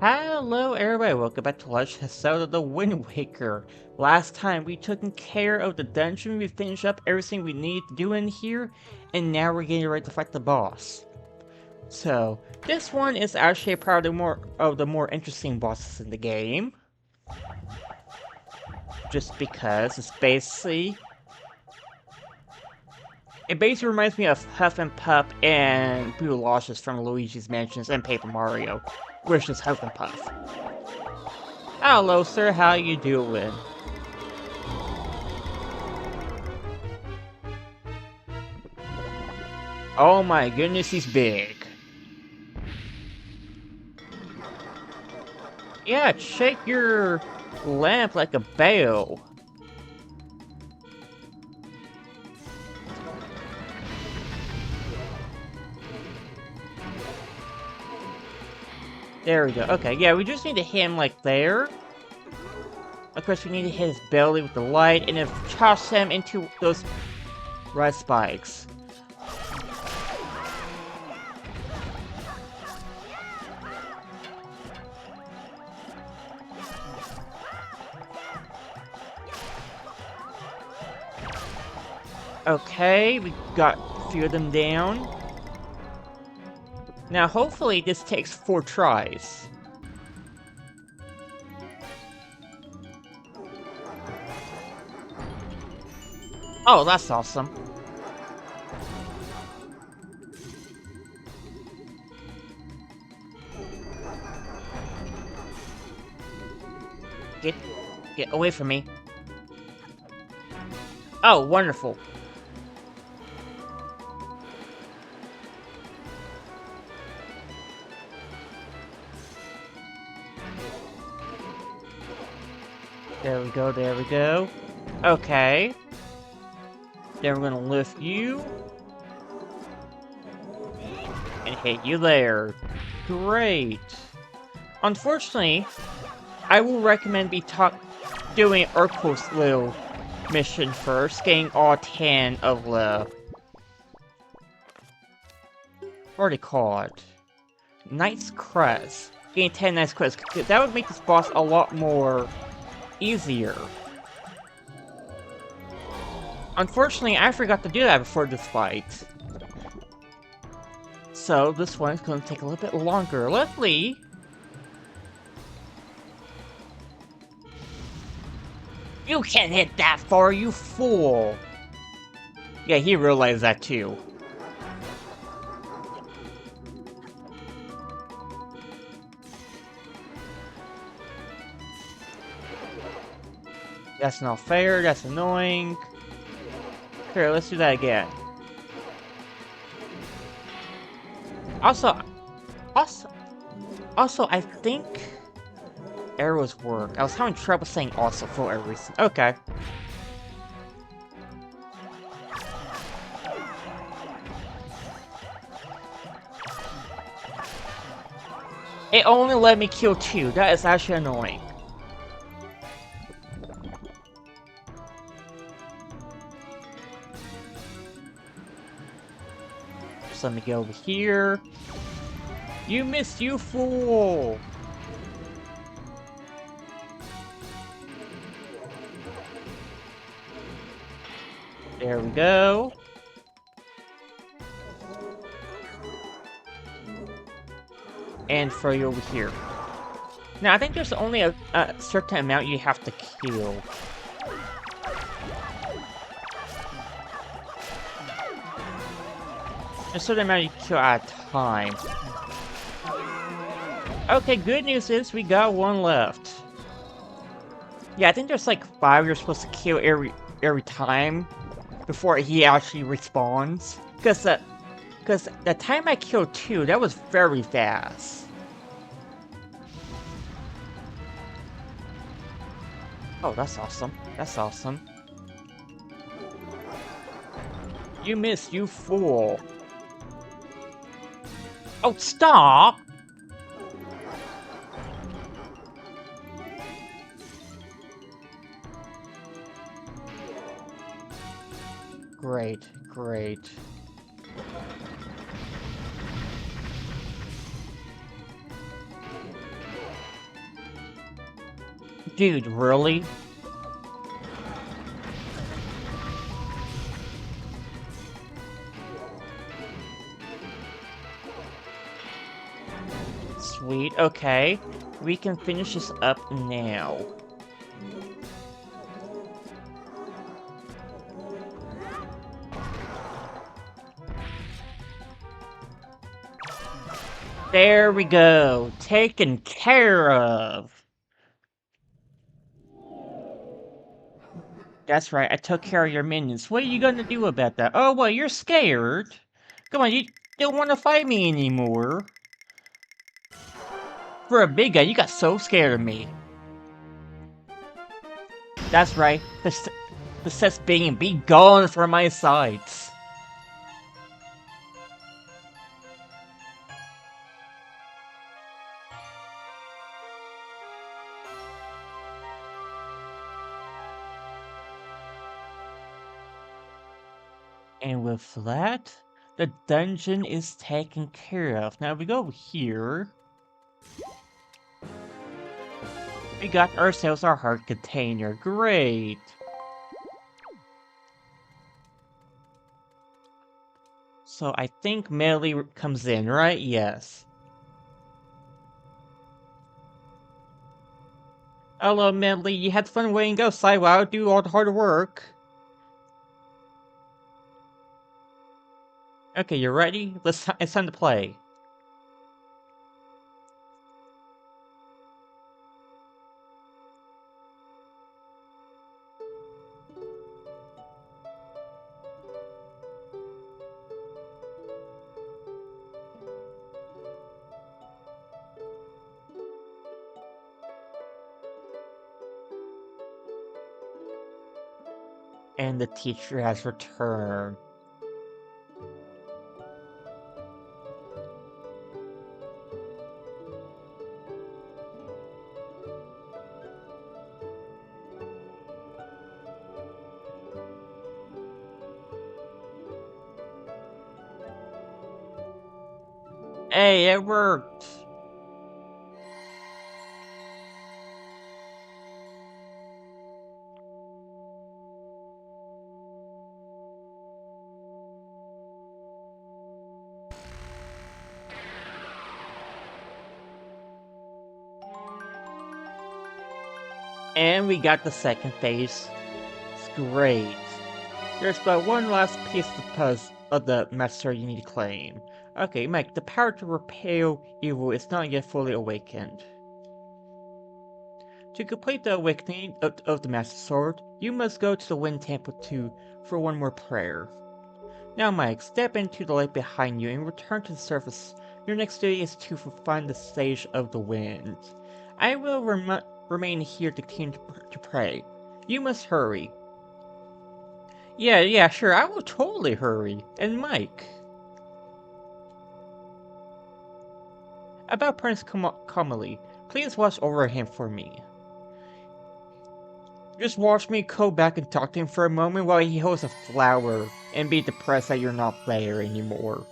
Hello everybody, welcome back to Let's Zelda the Wind Waker. Last time we took care of the dungeon, we finished up everything we need to do in here, and now we're getting ready to fight the boss. So, this one is actually probably more of the more interesting bosses in the game. Just because it's basically... It basically reminds me of Huff and Puff and Blue Lodges from Luigi's Mansions and Paper Mario, which is Huff and Puff. Hello, sir. How you doing? Oh my goodness, he's big. Yeah, shake your lamp like a bell. There we go. Okay, yeah, we just need to hit him like there. Of course, we need to hit his belly with the light and then toss him into those red spikes. Okay, we got a few of them down. Now, hopefully this takes 4 tries. Oh, that's awesome. Get away from me. Oh, wonderful. There we go, there we go. Okay. Then we're gonna lift you. And hit you there. Great. Unfortunately, I will recommend doing Urkel's little mission first, getting all 10 of the... What are they called? Knight's Crest. Getting 10 Knight's Crest. That would make this boss a lot more easier. Unfortunately, I forgot to do that before this fight. So, this one's going to take a little bit longer. Luckily... You can't hit that far, you fool! Yeah, he realized that too. That's not fair, that's annoying. Here, let's do that again. Also, I think arrows work. I was having trouble saying also for a reason. Okay. It only let me kill 2. That is actually annoying. Just let me get over here. You missed, you fool! There we go. And throw you over here. Now, I think there's only a certain amount you have to kill. A certain amount you kill at a time. Okay, good news is we got 1 left. Yeah, I think there's like 5 you're supposed to kill every time before he actually respawns. Because the time I killed 2, that was very fast. Oh, that's awesome. That's awesome. You missed, you fool. Oh, stop! Great, great. Dude, really? Sweet, okay. We can finish this up now. There we go. Taken care of. That's right, I took care of your minions. What are you gonna do about that? Oh, well, you're scared. Come on, you don't want to fight me anymore. For a big guy, you got so scared of me. That's right, possess being be gone from my sights. And with that, the dungeon is taken care of. Now we go here. We got ourselves our heart container. Great. So I think Melly comes in, right? Yes. Hello, Melly. You had fun waiting outside while I do all the hard work. Okay, you ready? It's time to play. And the teacher has returned. Hey, it worked! And we got the second phase. It's great. There's but one last piece of the puzzle of the master you need to claim. Okay, Mike, the power to repel evil is not yet fully awakened. To complete the awakening of the Master Sword, you must go to the Wind Temple for one more prayer. Now, Mike, step into the light behind you and return to the surface. Your next duty is to find the Sage of the Wind. I will remain here to continue to pray. You must hurry. Yeah, sure, I will totally hurry. And Mike. About Prince Kamali, please watch over him for me. Just watch me go back and talk to him for a moment while he holds a flower and be depressed that you're not there anymore.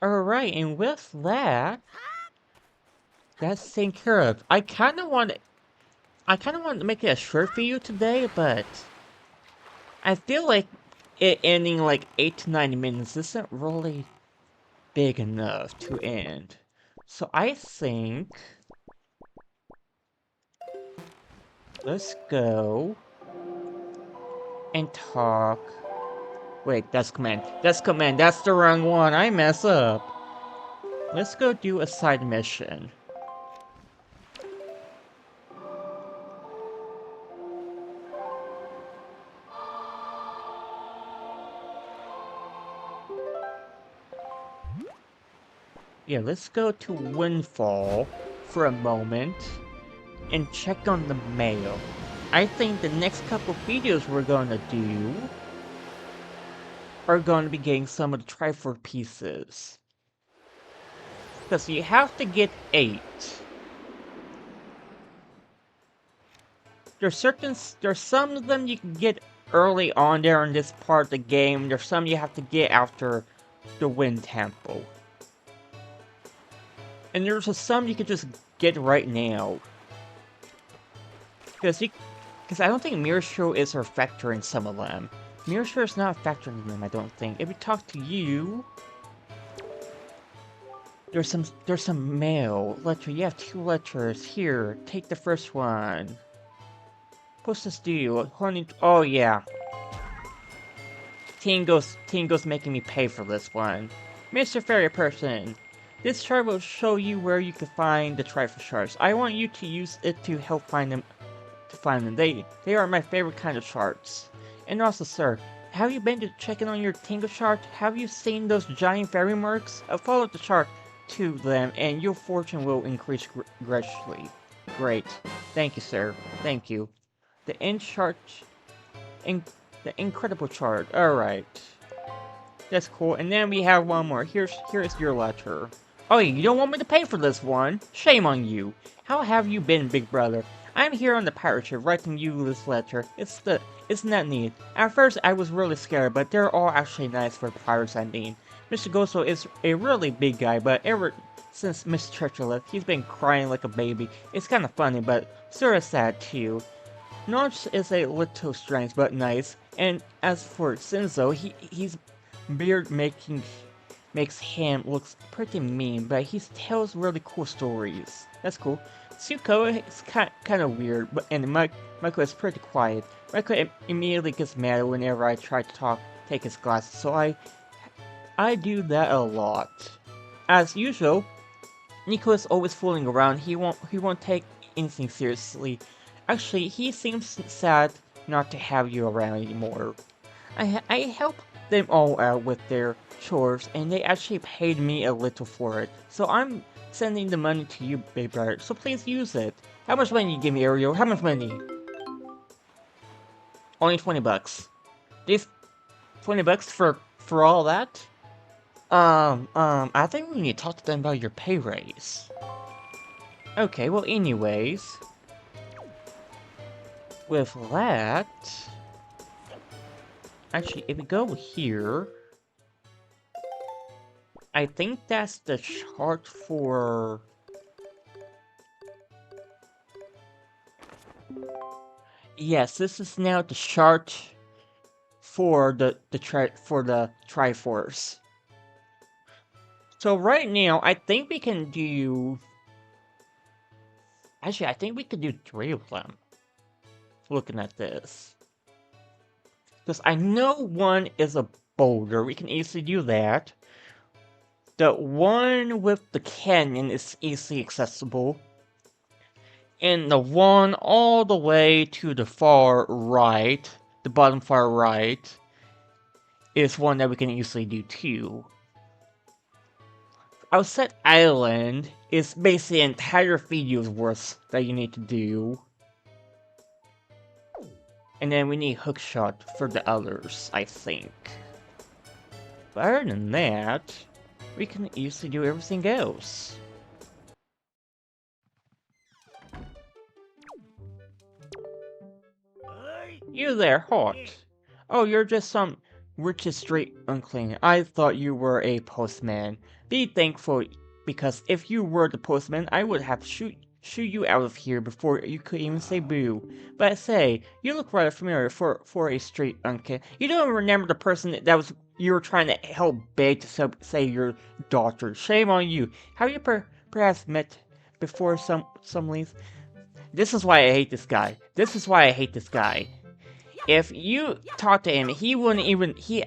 Alright, and with that, that's taken care of. I kinda want to make it a short video today, but I feel like it ending like 8 to 9 minutes isn't really big enough to end. So I think let's go and talk. Wait, that's command. That's command. That's the wrong one. I mess up. Let's go do a side mission. Yeah, let's go to Windfall for a moment and check on the mail. I think the next couple videos we're gonna do are going to be getting some of the Triforce pieces. Because you have to get 8. There's some of them you can get early on there in this part of the game. There's some you have to get after the Wind Temple. And there's some you could just get right now. Because I don't think Mirror is a factor in some of them. Mirror is not a factor in them, I don't think. If we talk to you... There's some mail. Letter. You have 2 letters. Here, take the first one. What's this do? Oh yeah. Tingo's making me pay for this one. Mr. Fairy Person, this chart will show you where you can find the trifle shards. I want you to use it to help find them. They are my favorite kind of shards. And also, sir, have you been to checking on your Tingo chart? Have you seen those giant fairy marks? Follow the chart to them, and your fortune will increase gradually. Great. Thank you, sir. Thank you. The the incredible chart. Alright. That's cool. And then we have one more. Here's your letter. Oh, you don't want me to pay for this one? Shame on you. How have you been, big brother? I'm here on the pirate ship writing you this letter. Isn't that neat? At first I was really scared, but they're all actually nice for pirates, I mean. Mr. Goso is a really big guy, but ever since Miss Churchill left, he's been crying like a baby. It's kind of funny, but sort of sad too. Notch is a little strange, but nice. And as for Sinzo, his beard makes him looks pretty mean, but he tells really cool stories. That's cool. Tsuko is kind of weird, and Michael is pretty quiet. Michael immediately gets mad whenever I try to take his glasses, so I do that a lot. As usual, Nico is always fooling around. He won't take anything seriously. Actually, he seems sad not to have you around anymore. I help them all out with their chores, and they actually paid me a little for it. So I'm sending the money to you, baby brother, so please use it. How much money you give me, Ariel? How much money? Only 20 bucks. These 20 bucks for all that? I think we need to talk to them about your pay raise. Okay, well anyways. With that... Actually, if we go here... I think that's the chart for... Yes, this is now the chart for the Triforce. So right now, I think we can do... Actually, I think we could do 3 of them. Looking at this. Because I know one is a boulder, we can easily do that. The one with the canyon is easily accessible. And the one all the way to the far right, the bottom far right, is one that we can easily do too. Outset Island is basically an entire video's worth that you need to do. And then we need Hookshot for the others, I think. But other than that, we can easily do everything else. You there, Hot. Oh, you're just some Richard Street unclean. I thought you were a postman. Be thankful, because if you were the postman, I would have shoo you out of here before you could even say boo. But say, you look rather familiar for a street uncle. You don't remember the person that you were trying to help beg to say your daughter. Shame on you. Have you perhaps met before some leaves? This is why I hate this guy. This is why I hate this guy. If you talk to him, he wouldn't even, he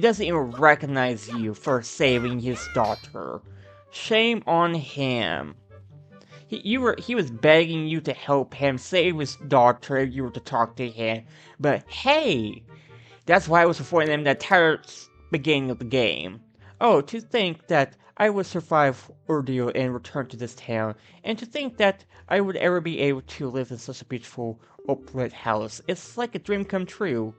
doesn't even recognize you for saving his daughter. Shame on him. He was begging you to help him save his daughter if you were to talk to him. But hey, that's why I was avoiding him the entire beginning of the game. Oh, to think that I would survive ordeal and return to this town, and to think that I would ever be able to live in such a beautiful, uplit house. It's like a dream come true.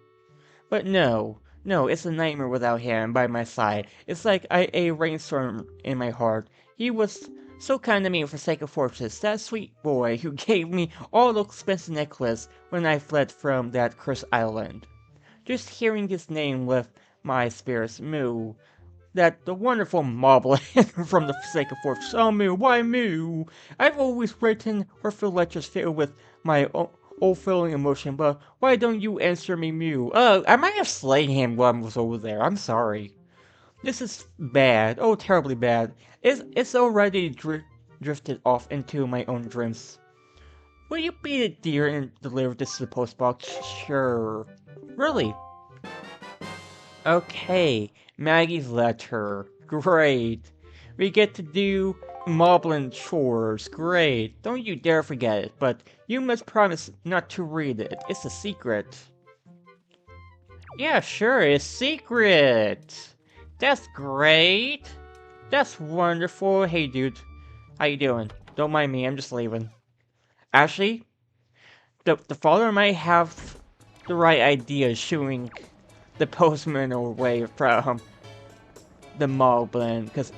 But no, it's a nightmare without him by my side. It's like a rainstorm in my heart. He was so kind to me for sake of Fortress, that sweet boy who gave me all the expensive necklace when I fled from that cursed island. Just hearing his name left my spirits moo. that the wonderful Moblin from the Forsaken Fortress. Oh, Moo, why Moo? I've always written or filled lectures filled with my old feeling emotion, but why don't you answer me, Mew? I might have slain him while I was over there. I'm sorry. This is bad. Oh, terribly bad. It's already drifted off into my own dreams. Will you be a dear and deliver this to the post box? Sure. Really? Okay. Maggie's letter. Great. We get to do Moblin chores. Great. Don't you dare forget it, but you must promise not to read it. It's a secret. Yeah, sure, it's secret. That's great. That's wonderful. Hey, dude. How you doing? Don't mind me, I'm just leaving. Actually, the father might have the right idea shooing the postman away from the Moblin, because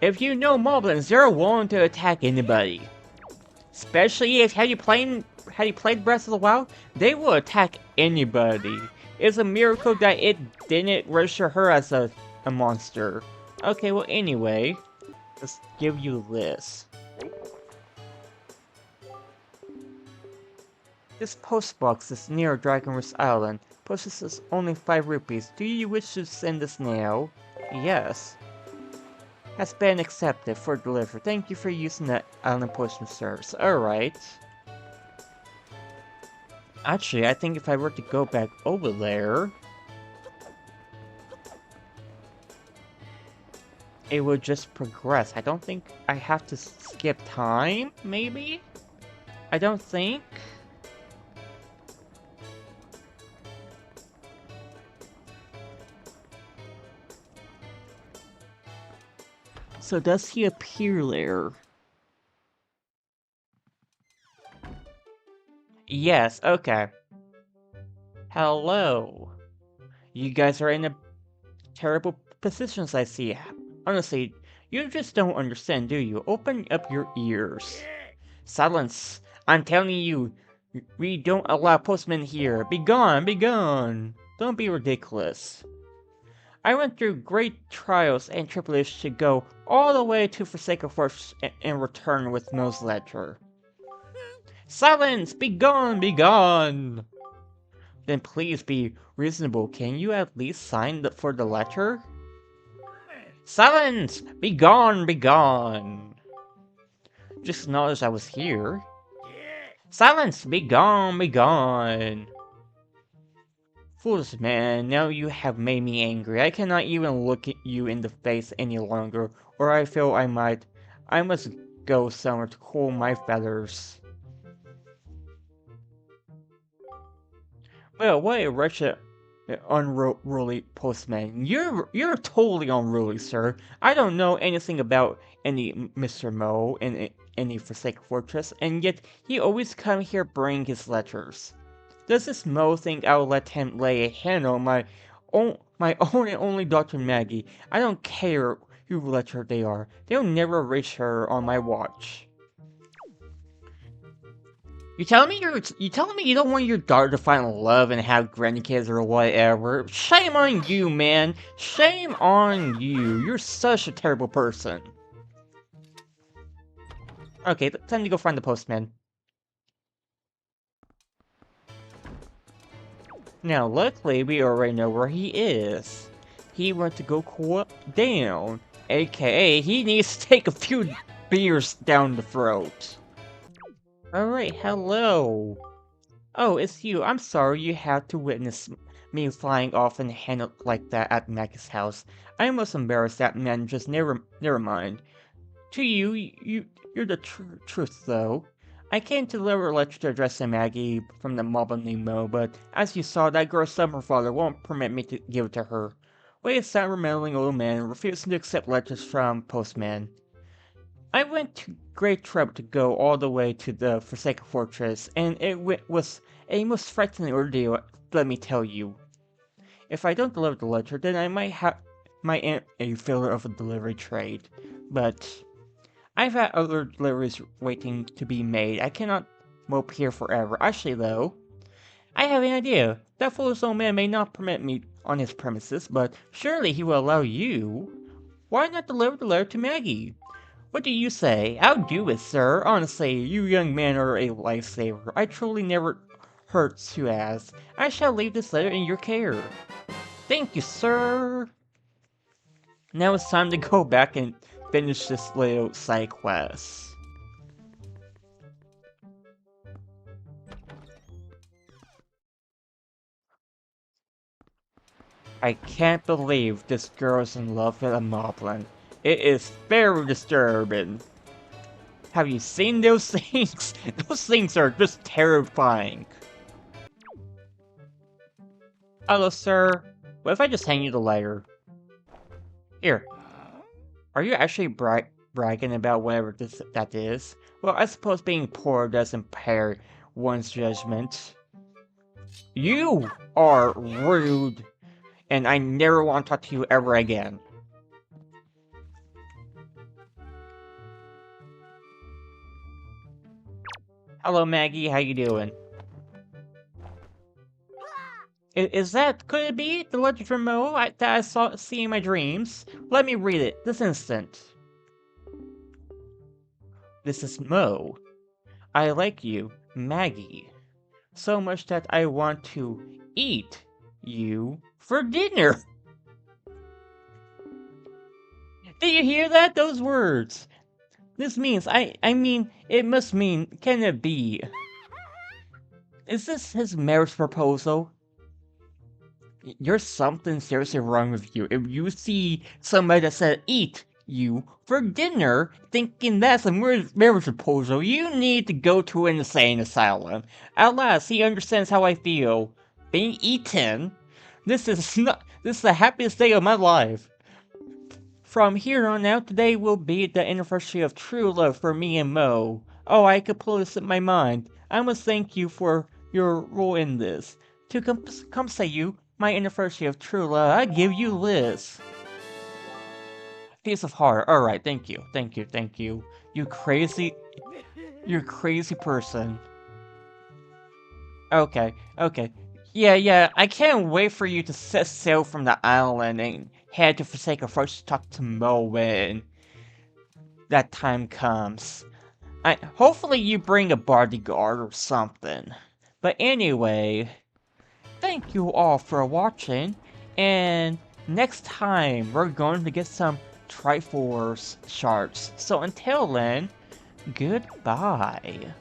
if you know Moblins, they're willing to attack anybody. Especially if had you played Breath of the Wild, they will attack anybody. It's a miracle that it didn't register her as a monster. Okay, well anyway, let's give you this. This post box is near Dragon's Island. Post is only 5 rupees. Do you wish to send this now? Yes. Has been accepted for delivery. Thank you for using the island postal service. Alright. Actually, I think if I were to go back over there, it would just progress. I don't think I have to skip time, maybe? I don't think. So does he appear there? Yes, okay. Hello. You guys are in a terrible positions, I see. Honestly, you just don't understand, do you? Open up your ears. Silence! I'm telling you, we don't allow postmen here. Be gone, be gone! Don't be ridiculous. I went through great trials and tribulations to go all the way to Forsaken Fortress and return with Mo's letter. Silence! Be gone! Be gone! Then please be reasonable. Can you at least sign for the letter? Silence! Be gone! Be gone! Just acknowledge I was here. Silence! Be gone! Be gone! Foolish man, now you have made me angry. I cannot even look at you in the face any longer, or I feel I must go somewhere to cool my feathers. Well, what a wretched, unruly postman. You're totally unruly, sir. I don't know anything about any Mr. Mo in any Forsaken Fortress, and yet he always come here bringing his letters. Does this Mo think I'll let him lay a hand on my own and only daughter Maggie? I don't care who letter they are. They'll never reach her on my watch. You telling me you don't want your daughter to find love and have grandkids or whatever? Shame on you, man. Shame on you. You're such a terrible person. Okay, time to go find the postman. Now, luckily, we already know where he is. He went to go cool down, aka he needs to take a few beers down the throat. Alright, hello. Oh, it's you. I'm sorry you had to witness me flying off and handled like that at Maggie's house. I almost embarrassed that man, just never mind. To you, you're the truth, though. I came to deliver a letter to address to Maggie from the mob of Nemo, but as you saw, that girl's stubborn father won't permit me to give it to her. We a sour meddling old man, refusing to accept letters from postman. I went to great trouble to go all the way to the Forsaken Fortress, and it was a most frightening ordeal, let me tell you. If I don't deliver the letter, then I might end a failure of a delivery trade, but I've had other deliveries waiting to be made. I cannot mope here forever. Actually, though, I have an idea. That foolish old man may not permit me on his premises, but surely he will allow you. Why not deliver the letter to Maggie? What do you say? I'll do it, sir. Honestly, you young men are a lifesaver. I truly never hurt to ask. I shall leave this letter in your care. Thank you, sir. Now it's time to go back and finish this little side quest. I can't believe this girl is in love with a moblin. It is very disturbing. Have you seen those things? Those things are just terrifying. Hello, sir. What if I just hand you the letter? Here. Are you actually bragging about whatever that is? Well, I suppose being poor does impair one's judgment. You are rude, and I never want to talk to you ever again. Hello, Maggie. How you doing? Could it be the legend from Mo that I see in my dreams? Let me read it this instant. This is Mo. I like you, Maggie, so much that I want to eat you for dinner. Did you hear that? Those words. This means, I mean, it must mean, can it be? Is this his marriage proposal? There's something seriously wrong with you. If you see somebody that said eat you for dinner, thinking that's a marriage proposal, you need to go to an insane asylum. At last, he understands how I feel. Being eaten? This is the happiest day of my life. From here on out, today will be the anniversary of true love for me and Mo. Oh, I completely slipped my mind. I must thank you for your role in this. To compensate you, my anniversary of true love, I give you this. Piece of heart. Alright, thank you. Thank you, thank you. You crazy person. Okay, okay. Yeah, I can't wait for you to set sail from the island and head to Forsaken Forest to talk to Mo when that time comes. Hopefully you bring a bodyguard or something. But anyway, thank you all for watching, and next time we're going to get some Triforce shards. So until then, goodbye.